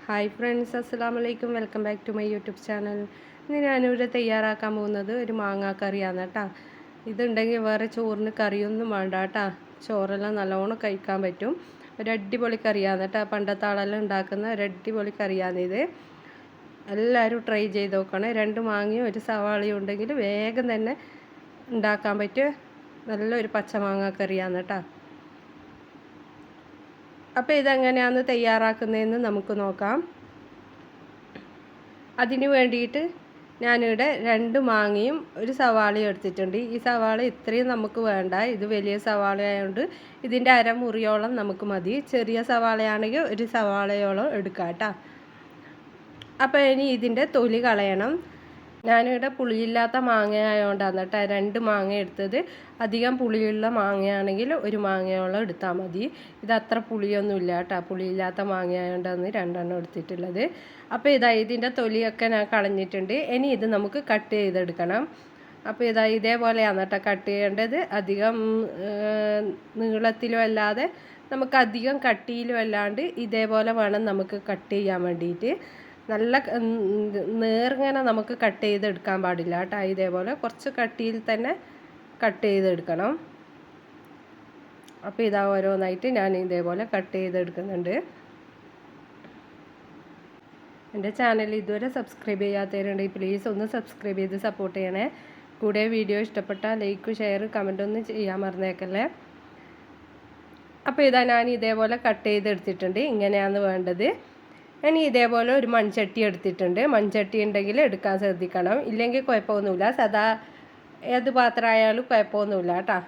Hi friends, അസ്സലാമു അലൈക്കും. Welcome back to my YouTube channel. ഇന്ന് ഞാനിവിടെ തയ്യാറാക്കാൻ പോകുന്നത് ഒരു മാങ്ങാ കറിയാണ് കേട്ടോ. ഇതുണ്ടെങ്കിൽ വേറെ ചോറിന് കറിയൊന്നും വേണ്ട കേട്ടോ. ചോറെല്ലാം നല്ലോണം കഴിക്കാൻ പറ്റും. ഒരു അടിപൊളി കറിയാണ് കേട്ടോ. പണ്ടത്തെ ആളെല്ലാം ഉണ്ടാക്കുന്ന ഒരു അടിപൊളി കറിയാണിത്. എല്ലാവരും ട്രൈ ചെയ്ത് നോക്കണം. 2 മാങ്ങയും ഒരു സവാളയും ഉണ്ടെങ്കിൽ വേഗം തന്നെ ഉണ്ടാക്കാൻ പറ്റിയ നല്ലൊരു പച്ചമാങ്ങാ കറിയാണ് കേട്ടോ. അപ്പോൾ ഇതെങ്ങനെയാണ് തയ്യാറാക്കുന്നതെന്ന് നമുക്ക് നോക്കാം. അതിന് വേണ്ടിയിട്ട് ഞാനിവിടെ 2 മാങ്ങയും ഒരു സവാളയും എടുത്തിട്ടുണ്ട്. ഈ സവാള ഇത്രയും നമുക്ക് വേണ്ട, ഇത് വലിയ സവാള ആയതുകൊണ്ട് ഇതിൻ്റെ അരമുറിയോളം നമുക്ക് മതി. ചെറിയ സവാളയാണെങ്കിൽ ഒരു സവാളയോളം എടുക്കാം കേട്ടോ. അപ്പോൾ ഇനി ഇതിൻ്റെ തൊലി കളയണം. ഞാനിവിടെ പുളിയില്ലാത്ത മാങ്ങ ആയതുകൊണ്ടാണ് കേട്ടോ 2 മാങ്ങ എടുത്തത്. അധികം പുളിയുള്ള മാങ്ങയാണെങ്കിൽ ഒരു മാങ്ങയോളം എടുത്താൽ മതി. ഇത് അത്ര പുളിയൊന്നുമില്ല കേട്ടോ. പുളിയില്ലാത്ത മാങ്ങ ആയതുകൊണ്ടാണ് 2 എണ്ണം എടുത്തിട്ടുള്ളത്. അപ്പോൾ ഇതിൻ്റെ തൊലിയൊക്കെ ഞാൻ കളഞ്ഞിട്ടുണ്ട്. ഇനി ഇത് നമുക്ക് കട്ട് ചെയ്തെടുക്കണം. അപ്പോൾ ഇതേപോലെയാണ് കേട്ടോ കട്ട് ചെയ്യേണ്ടത്. അധികം നീളത്തിലും അല്ലാതെ നമുക്ക് അധികം കട്ടിയിലും അല്ലാണ്ട് ഇതേപോലെ വേണം നമുക്ക് കട്ട് ചെയ്യാൻ വേണ്ടിയിട്ട്. നല്ല നേർങ്ങനെ നമുക്ക് കട്ട് ചെയ്തെടുക്കാൻ പാടില്ല കേട്ടോ. ഇതേപോലെ കുറച്ച് കട്ടിയിൽ തന്നെ കട്ട് ചെയ്തെടുക്കണം. അപ്പോൾ ഓരോന്നായിട്ട് ഞാൻ ഇതേപോലെ കട്ട് ചെയ്തെടുക്കുന്നുണ്ട്. എൻ്റെ ചാനൽ ഇതുവരെ സബ്സ്ക്രൈബ് ചെയ്യാത്തവരുണ്ടെങ്കിൽ പ്ലീസ് ഒന്ന് സബ്സ്ക്രൈബ് ചെയ്ത് സപ്പോർട്ട് ചെയ്യണേ. കൂടെ വീഡിയോ ഇഷ്ടപ്പെട്ടാൽ ലൈക്ക്, ഷെയർ, കമൻ്റ് ഒന്നും ചെയ്യാൻ മറന്നേക്കല്ലേ. അപ്പോൾ ഞാൻ ഇതേപോലെ കട്ട് ചെയ്തെടുത്തിട്ടുണ്ട്. ഇങ്ങനെയാണ് വേണ്ടത്. ഇനി ഇതേപോലെ ഒരു മൺചട്ടി എടുത്തിട്ടുണ്ട്. മൺചട്ടി ഉണ്ടെങ്കിൽ എടുക്കാൻ ശ്രദ്ധിക്കണം. ഇല്ലെങ്കിൽ കുഴപ്പമൊന്നുമില്ല. സദാ ഏത് പാത്രമായാലും കുഴപ്പമൊന്നുമില്ല കേട്ടോ.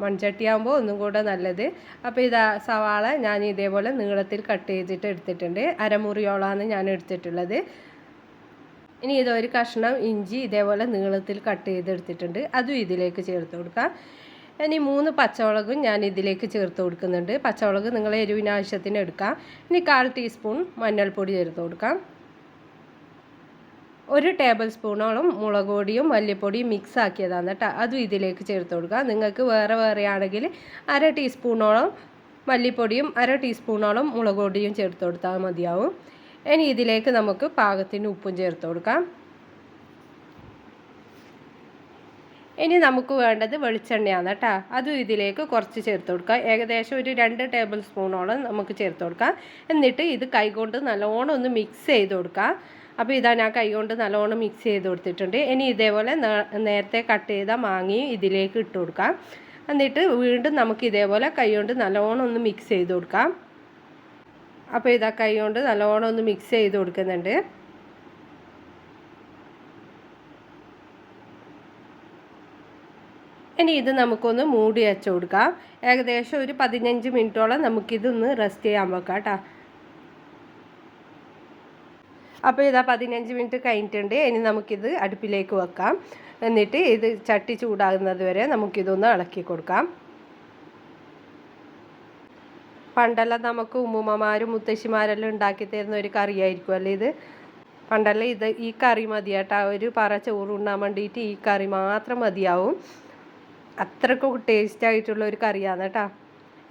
മൺചട്ടി ആകുമ്പോൾ ഒന്നും കൂടെ നല്ലത്. അപ്പോൾ സവാള ഞാൻ ഇതേപോലെ നീളത്തിൽ കട്ട് ചെയ്തിട്ട് എടുത്തിട്ടുണ്ട്. അരമുറിയോളാണ് ഞാൻ എടുത്തിട്ടുള്ളത്. ഇനി ഇതൊരു കഷ്ണം ഇഞ്ചി ഇതേപോലെ നീളത്തിൽ കട്ട് ചെയ്തെടുത്തിട്ടുണ്ട്. അതും ഇതിലേക്ക് ചേർത്ത് കൊടുക്കാം. ഇനി 3 പച്ചമുളകും ഞാൻ ഇതിലേക്ക് ചേർത്ത് കൊടുക്കുന്നുണ്ട്. പച്ചമുളക് നിങ്ങൾ എരിവിന് ആവശ്യത്തിന് എടുക്കാം. ഇനി 1/4 ടീസ്പൂൺ മഞ്ഞൾപ്പൊടി ചേർത്ത് കൊടുക്കാം. 1 ടേബിൾ സ്പൂണോളം മുളക് പൊടിയും മല്ലിപ്പൊടിയും മിക്സ് ആക്കിയതാണ് കേട്ടോ. അതും ഇതിലേക്ക് ചേർത്ത് കൊടുക്കാം. നിങ്ങൾക്ക് വേറെ ആണെങ്കിൽ 1/2 ടീസ്പൂണോളം മല്ലിപ്പൊടിയും 1/2 ടീസ്പൂണോളം മുളക് പൊടിയും ചേർത്ത് കൊടുത്താൽ മതിയാവും. ഇനി ഇതിലേക്ക് നമുക്ക് പാകത്തിന് ഉപ്പും ചേർത്ത് കൊടുക്കാം. ഇനി നമുക്ക് വേണ്ടത് വെളിച്ചെണ്ണയാണ് കേട്ടോ. അതും ഇതിലേക്ക് കുറച്ച് ചേർത്ത് കൊടുക്കാം. ഏകദേശം ഒരു 2 ടേബിൾ സ്പൂണോളം നമുക്ക് ചേർത്ത് കൊടുക്കാം. എന്നിട്ട് ഇത് കൈകൊണ്ട് നല്ലോണം ഒന്ന് മിക്സ് ചെയ്ത് കൊടുക്കാം. അപ്പോൾ ഞാൻ കൈകൊണ്ട് നല്ലോണം മിക്സ് ചെയ്ത് കൊടുത്തിട്ടുണ്ട്. ഇനി ഇതേപോലെ നേരത്തെ കട്ട് ചെയ്ത മാങ്ങയും ഇതിലേക്ക് ഇട്ട് കൊടുക്കാം. എന്നിട്ട് വീണ്ടും നമുക്ക് ഇതേപോലെ കൈകൊണ്ട് നല്ലോണം ഒന്ന് മിക്സ് ചെയ്ത് കൊടുക്കാം. അപ്പോൾ കൈകൊണ്ട് നല്ലോണം ഒന്ന് മിക്സ് ചെയ്ത് കൊടുക്കുന്നുണ്ട്. ഇനി ഇത് നമുക്കൊന്ന് മൂടി വെച്ച് കൊടുക്കാം. ഏകദേശം ഒരു 15 മിനിറ്റോളം നമുക്കിതൊന്ന് റെസ്റ്റ് ചെയ്യാൻ വെക്കാം കേട്ടോ. അപ്പോൾ 15 മിനിറ്റ് കഴിഞ്ഞിട്ടുണ്ട്. ഇനി നമുക്കിത് അടുപ്പിലേക്ക് വെക്കാം. എന്നിട്ട് ഇത് ചട്ടി ചൂടാകുന്നത് വരെ നമുക്കിതൊന്ന് ഇളക്കി കൊടുക്കാം. പണ്ടെല്ലാം നമുക്ക് ഉമ്മുമ്മമാരും മുത്തശ്ശിമാരെല്ലാം ഉണ്ടാക്കി തരുന്ന ഒരു കറിയായിരിക്കും അല്ലേ ഇത്. പണ്ടെല്ലാം ഈ കറി മതി കേട്ടോ. ഒരു പറ ചോറുണ്ണാൻ വേണ്ടിയിട്ട് ഈ കറി മാത്രം മതിയാവും. അത്രക്കും ടേസ്റ്റ് ആയിട്ടുള്ള ഒരു കറിയാണ് കേട്ടോ.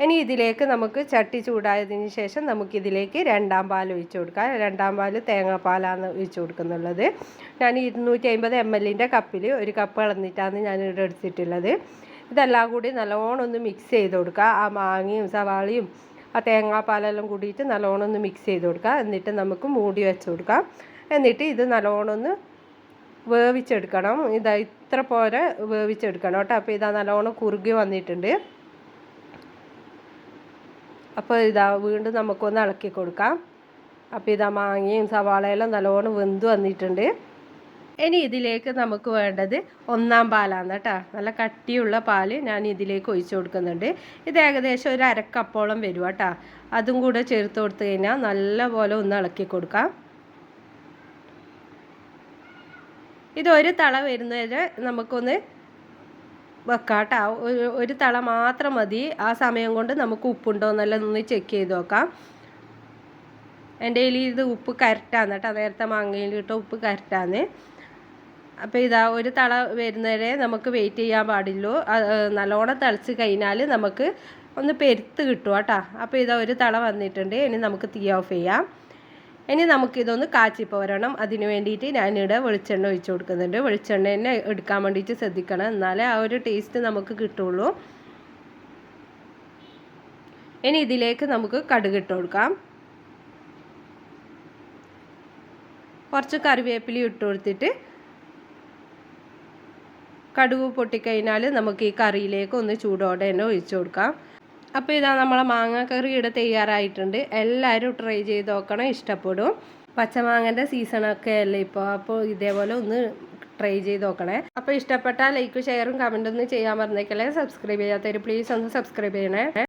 ഇനി ഇതിലേക്ക് നമുക്ക് ചട്ടി ചൂടായതിന് ശേഷം നമുക്കിതിലേക്ക് 2ാം പാൽ ഒഴിച്ച് കൊടുക്കാം. 2ാം പാൽ തേങ്ങാപ്പാലാണ് ഒഴിച്ച് കൊടുക്കുന്നുള്ളത്. ഞാൻ 250 ml കപ്പിൽ 1 കപ്പ് ഇളന്നിട്ടാണ് ഞാനിവിടെ എടുത്തിട്ടുള്ളത്. ഇതെല്ലാം കൂടി നല്ലോണം ഒന്ന് മിക്സ് ചെയ്ത് കൊടുക്കുക. ആ മാങ്ങയും സവാളയും ആ തേങ്ങാപ്പാലെല്ലാം കൂടിയിട്ട് നല്ലോണം ഒന്ന് മിക്സ് ചെയ്ത് കൊടുക്കുക. എന്നിട്ട് നമുക്ക് മൂടി വെച്ച് കൊടുക്കാം. എന്നിട്ട് ഇത് നല്ലോണം ഒന്ന് വേവിച്ചെടുക്കണം. ഇത്ര പോലെ വേവിച്ചെടുക്കണം കേട്ടോ. അപ്പോൾ നല്ലോണം കുറുകി വന്നിട്ടുണ്ട്. അപ്പോൾ വീണ്ടും നമുക്കൊന്ന് ഇളക്കി കൊടുക്കാം. അപ്പോൾ മാങ്ങയും സവാളയെല്ലാം നല്ലോണം വെന്ത് വന്നിട്ടുണ്ട്. ഇനി ഇതിലേക്ക് നമുക്ക് വേണ്ടത് 1ാം പാലാണ് കേട്ടോ. നല്ല കട്ടിയുള്ള പാൽ ഞാൻ ഇതിലേക്ക് ഒഴിച്ചു കൊടുക്കുന്നുണ്ട്. ഇത് ഏകദേശം ഒരു 1/2 കപ്പോളം വരും കേട്ടോ. അതും കൂടെ ചേർത്ത് കൊടുത്തു കഴിഞ്ഞാൽ നല്ലപോലെ ഒന്ന് ഇളക്കി കൊടുക്കാം. ഒരു തള വരുന്നവരെ നമുക്കൊന്ന് വെക്കാം കേട്ടോ. ഒരു തള മാത്രം മതി. ആ സമയം കൊണ്ട് നമുക്ക് ഉപ്പുണ്ടോ എന്നെല്ലാം ഒന്ന് ചെക്ക് ചെയ്ത് നോക്കാം. എൻ്റെ കയ്യിൽ ഇത് ഉപ്പ് കറക്റ്റാണ് കേട്ടോ. നേരത്തെ മാങ്ങയിൽ ഇട്ട ഉപ്പ് കറക്റ്റാണ്. അപ്പോൾ ഒരു തള വരുന്നവരെ നമുക്ക് വെയിറ്റ് ചെയ്യാൻ പാടില്ലൂ. നല്ലോണം തിളച്ച് കഴിഞ്ഞാൽ നമുക്ക് ഒന്ന് പെരുത്ത് കിട്ടും കേട്ടോ. അപ്പോൾ ഒരു തള വന്നിട്ടുണ്ട്. ഇനി നമുക്ക് തീ ഓഫ് ചെയ്യാം. ഇനി നമുക്കിതൊന്ന് കാച്ചി പോരണം. അതിന് വേണ്ടിയിട്ട് ഞാനിവിടെ വെളിച്ചെണ്ണ ഒഴിച്ച് കൊടുക്കുന്നുണ്ട്. വെളിച്ചെണ്ണ തന്നെ എടുക്കാൻ വേണ്ടിയിട്ട് ശ്രദ്ധിക്കണം, എന്നാലേ ആ ഒരു ടേസ്റ്റ് നമുക്ക് കിട്ടുള്ളൂ. ഇനി ഇതിലേക്ക് നമുക്ക് കടുക് ഇട്ട് കൊടുക്കാം. കുറച്ച് കറിവേപ്പില ഇട്ട് കൊടുത്തിട്ട് കടുക് പൊട്ടിക്കഴിഞ്ഞാൽ നമുക്ക് ഈ കറിയിലേക്ക് ഒന്ന് ചൂടോടെ തന്നെ ഒഴിച്ചു കൊടുക്കാം. അപ്പോൾ ഇതാ നമ്മളെ മാങ്ങാക്കറി ഇവിടെ തയ്യാറായിട്ടുണ്ട്. എല്ലാവരും ട്രൈ ചെയ്ത് നോക്കണം, ഇഷ്ടപ്പെടും. പച്ചമാങ്ങൻ്റെ സീസണൊക്കെ അല്ലേ ഇപ്പോൾ, അപ്പോൾ ഇതേപോലെ ഒന്ന് ട്രൈ ചെയ്ത് നോക്കണേ. അപ്പോൾ ഇഷ്ടപ്പെട്ടാൽ ലൈക്ക് ഷെയറും കമൻറ്റൊന്നും ചെയ്യാൻ മറന്നേക്കല്ലേ. സബ്സ്ക്രൈബ് ചെയ്യാത്തവർ പ്ലീസ് ഒന്ന് സബ്സ്ക്രൈബ് ചെയ്യണേ.